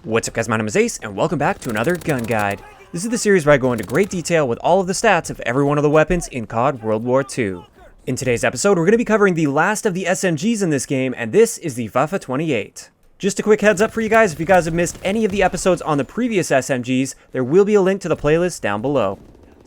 What's up guys, my name is Ace, and welcome back to another gun guide. This is the series where I go into great detail with all of the stats of every one of the weapons in CoD WW2. In today's episode, we're going to be covering the last of the SMGs in this game, and this is the Waffe 28. Just a quick heads up for you guys, if you guys have missed any of the episodes on the previous SMGs, there will be a link to the playlist down below.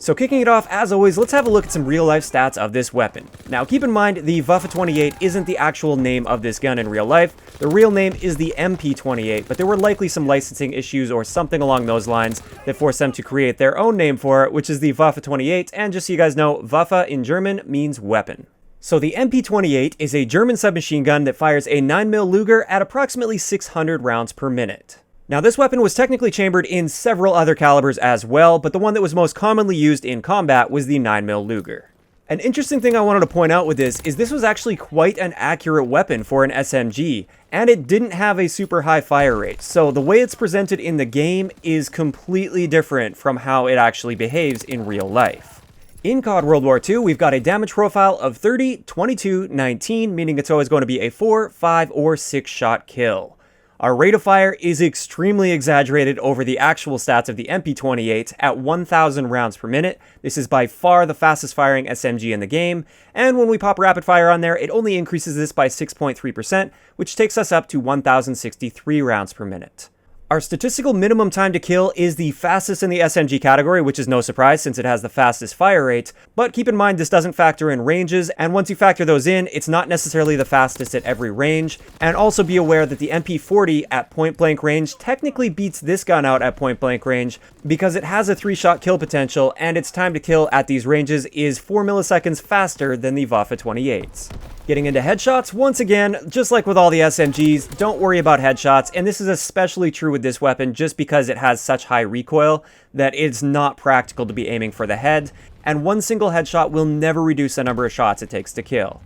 So kicking it off, as always, let's have a look at some real life stats of this weapon. Now keep in mind, the Waffe 28 isn't the actual name of this gun in real life. The real name is the MP28, but there were likely some licensing issues or something along those lines that forced them to create their own name for it, which is the Waffe 28, and just so you guys know, Waffe in German means weapon. So the MP28 is a German submachine gun that fires a 9mm Luger at approximately 600 rounds per minute. Now this weapon was technically chambered in several other calibers as well, but the one that was most commonly used in combat was the 9mm Luger. An interesting thing I wanted to point out with this was actually quite an accurate weapon for an SMG, and it didn't have a super high fire rate, so the way it's presented in the game is completely different from how it actually behaves in real life. In CoD WW2, we've got a damage profile of 30, 22, 19, meaning it's always going to be a 4, 5, or 6 shot kill. Our rate of fire is extremely exaggerated over the actual stats of the MP28 at 1,000 rounds per minute. This is by far the fastest firing SMG in the game, and when we pop rapid fire on there, it only increases this by 6.3%, which takes us up to 1,063 rounds per minute. Our statistical minimum time to kill is the fastest in the SMG category, which is no surprise since it has the fastest fire rate, but keep in mind this doesn't factor in ranges, and once you factor those in, it's not necessarily the fastest at every range, and also be aware that the MP40 at point blank range technically beats this gun out at point blank range because it has a 3-shot kill potential, and its time to kill at these ranges is 4 milliseconds faster than the Waffe 28's. Getting into headshots, once again, just like with all the SMGs, don't worry about headshots, and this is especially true with this weapon just because it has such high recoil that it's not practical to be aiming for the head, and one single headshot will never reduce the number of shots it takes to kill.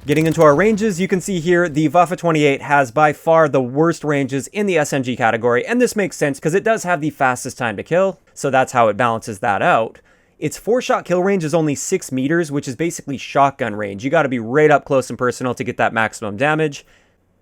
Getting into our ranges, you can see here the Waffe 28 has by far the worst ranges in the SMG category, and this makes sense because it does have the fastest time to kill, so that's how it balances that out. Its 4-shot kill range is only 6 meters, which is basically shotgun range. You gotta be right up close and personal to get that maximum damage.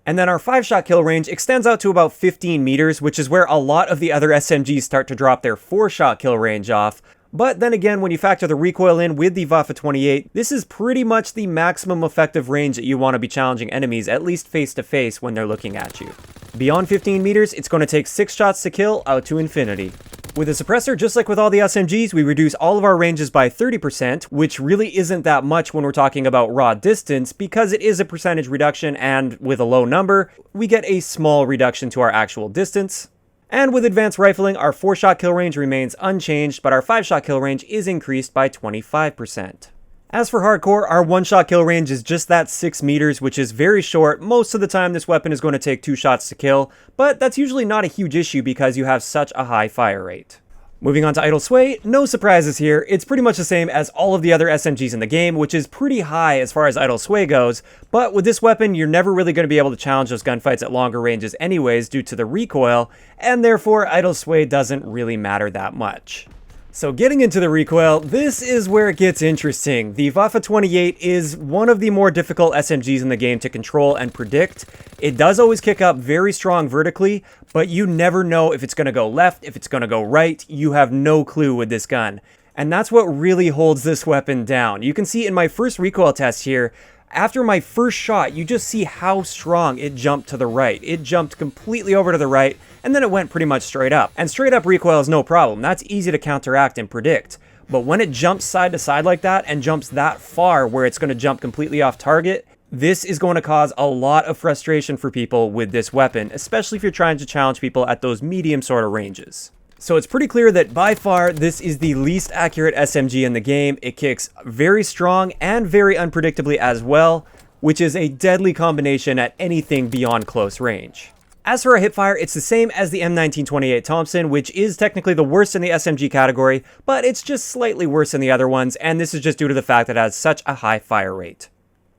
And then our 5-shot kill range extends out to about 15 meters, which is where a lot of the other SMGs start to drop their 4-shot kill range off. But then again, when you factor the recoil in with the Waffe 28, this is pretty much the maximum effective range that you want to be challenging enemies, at least face to face when they're looking at you. Beyond 15 meters, it's going to take 6 shots to kill out to infinity. With a suppressor, just like with all the SMGs, we reduce all of our ranges by 30%, which really isn't that much when we're talking about raw distance, because it is a percentage reduction, and with a low number, we get a small reduction to our actual distance. And with advanced rifling, our 4-shot kill range remains unchanged, but our 5-shot kill range is increased by 25%. As for hardcore, our 1-shot kill range is just that 6 meters, which is very short. Most of the time, this weapon is going to take 2 shots to kill, but that's usually not a huge issue because you have such a high fire rate. Moving on to idle sway, no surprises here. It's pretty much the same as all of the other SMGs in the game, which is pretty high as far as idle sway goes, but with this weapon, you're never really going to be able to challenge those gunfights at longer ranges anyways due to the recoil, and therefore idle sway doesn't really matter that much. So getting into the recoil, this is where it gets interesting. The Waffe 28 is one of the more difficult SMGs in the game to control and predict. It does always kick up very strong vertically, but you never know if it's going to go left, if it's going to go right. You have no clue with this gun. And that's what really holds this weapon down. You can see in my first recoil test here, after my first shot, you just see how strong it jumped to the right. It jumped completely over to the right, and then it went pretty much straight up. And straight up recoil is no problem. That's easy to counteract and predict. But when it jumps side to side like that and jumps that far where it's going to jump completely off target, this is going to cause a lot of frustration for people with this weapon, especially if you're trying to challenge people at those medium sort of ranges. So it's pretty clear that by far this is the least accurate SMG in the game. It kicks very strong and very unpredictably as well, which is a deadly combination at anything beyond close range. As for our hipfire, it's the same as the M1928 Thompson, which is technically the worst in the SMG category, but it's just slightly worse than the other ones, and this is just due to the fact that it has such a high fire rate.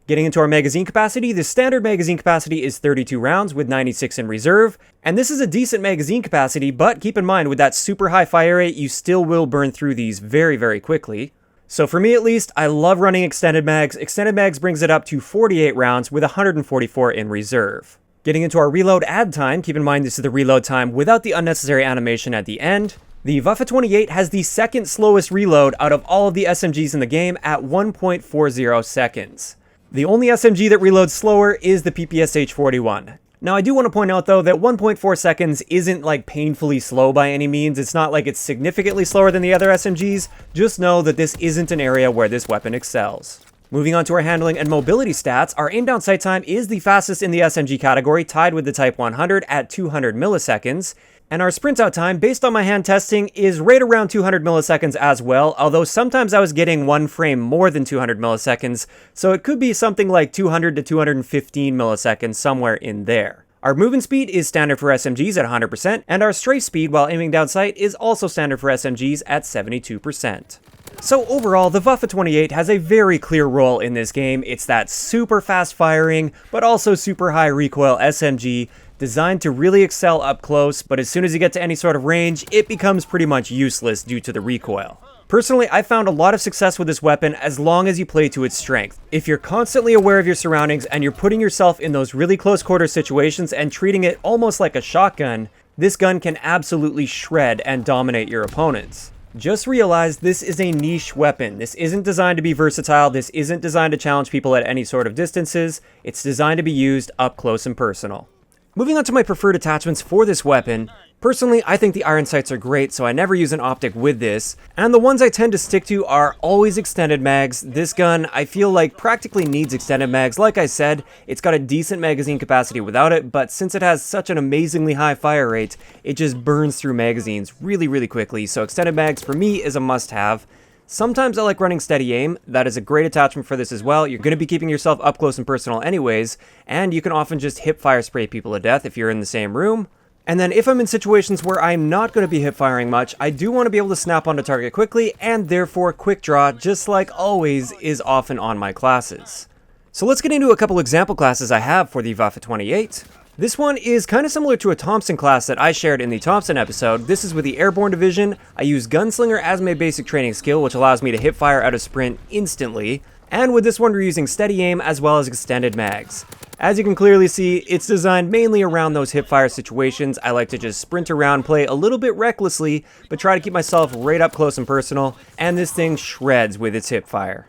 Getting into our magazine capacity, the standard magazine capacity is 32 rounds with 96 in reserve, and this is a decent magazine capacity, but keep in mind with that super high fire rate, you still will burn through these very, very quickly. So for me at least, I love running extended mags. Extended mags brings it up to 48 rounds with 144 in reserve. Getting into our reload add time, keep in mind this is the reload time without the unnecessary animation at the end. The Waffe 28 has the second slowest reload out of all of the SMGs in the game at 1.40 seconds. The only SMG that reloads slower is the PPSH 41. Now I do want to point out though that 1.4 seconds isn't like painfully slow by any means. It's not like it's significantly slower than the other SMGs. Just know that this isn't an area where this weapon excels. Moving on to our handling and mobility stats, our aim down sight time is the fastest in the SMG category, tied with the Type 100 at 200 milliseconds. And our sprint out time, based on my hand testing, is right around 200 milliseconds as well, although sometimes I was getting one frame more than 200 milliseconds, so it could be something like 200 to 215 milliseconds, somewhere in there. Our movement speed is standard for SMGs at 100%, and our strafe speed while aiming down sight is also standard for SMGs at 72%. So overall, the Waffe 28 has a very clear role in this game. It's that super fast firing, but also super high recoil SMG, designed to really excel up close, but as soon as you get to any sort of range, it becomes pretty much useless due to the recoil. Personally, I found a lot of success with this weapon as long as you play to its strength. If you're constantly aware of your surroundings and you're putting yourself in those really close quarter situations and treating it almost like a shotgun, this gun can absolutely shred and dominate your opponents. Just realize this is a niche weapon. This isn't designed to be versatile. This isn't designed to challenge people at any sort of distances. It's designed to be used up close and personal. Moving on to my preferred attachments for this weapon, personally I think the iron sights are great, so I never use an optic with this, and the ones I tend to stick to are always extended mags. This gun I feel like practically needs extended mags. Like I said, it's got a decent magazine capacity without it, but since it has such an amazingly high fire rate, it just burns through magazines really quickly, so extended mags for me is a must-have. Sometimes I like running steady aim. That is a great attachment for this as well. You're going to be keeping yourself up close and personal anyways, and you can often just hip fire spray people to death if you're in the same room. And then if I'm in situations where I'm not going to be hip firing much, I do want to be able to snap onto target quickly, and therefore quick draw, just like always, is often on my classes. So let's get into a couple example classes I have for the Waffe 28. This one is kind of similar to a Thompson class that I shared in the Thompson episode. This is with the Airborne Division. I use Gunslinger as my basic training skill, which allows me to hip fire out of sprint instantly. And with this one, we're using steady aim as well as extended mags. As you can clearly see, it's designed mainly around those hip fire situations. I like to just sprint around, play a little bit recklessly, but try to keep myself right up close and personal. And this thing shreds with its hip fire.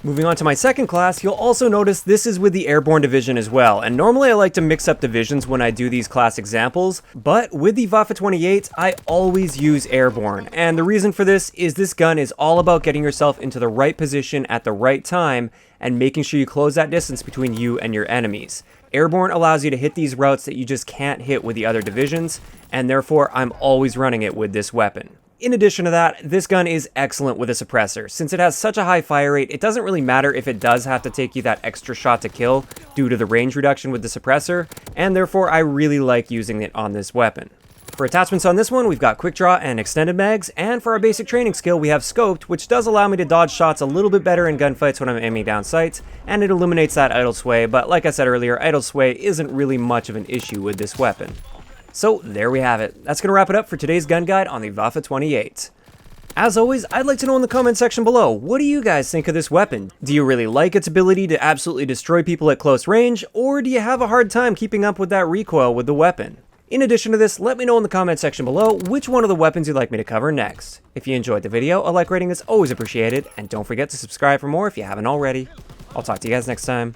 Moving on to my second class, you'll also notice this is with the Airborne Division as well, and normally I like to mix up divisions when I do these class examples, but with the Waffe 28, I always use Airborne, and the reason for this is this gun is all about getting yourself into the right position at the right time, and making sure you close that distance between you and your enemies. Airborne allows you to hit these routes that you just can't hit with the other divisions, and therefore I'm always running it with this weapon. In addition to that, this gun is excellent with a suppressor. Since it has such a high fire rate, it doesn't really matter if it does have to take you that extra shot to kill due to the range reduction with the suppressor, and therefore I really like using it on this weapon. For attachments on this one, we've got quick draw and extended mags, and for our basic training skill, we have scoped, which does allow me to dodge shots a little bit better in gunfights when I'm aiming down sights, and it eliminates that idle sway, but like I said earlier, idle sway isn't really much of an issue with this weapon. So there we have it. That's going to wrap it up for today's gun guide on the Waffe 28. As always, I'd like to know in the comment section below, what do you guys think of this weapon? Do you really like its ability to absolutely destroy people at close range, or do you have a hard time keeping up with that recoil with the weapon? In addition to this, let me know in the comment section below which one of the weapons you'd like me to cover next. If you enjoyed the video, a like rating is always appreciated, and don't forget to subscribe for more if you haven't already. I'll talk to you guys next time.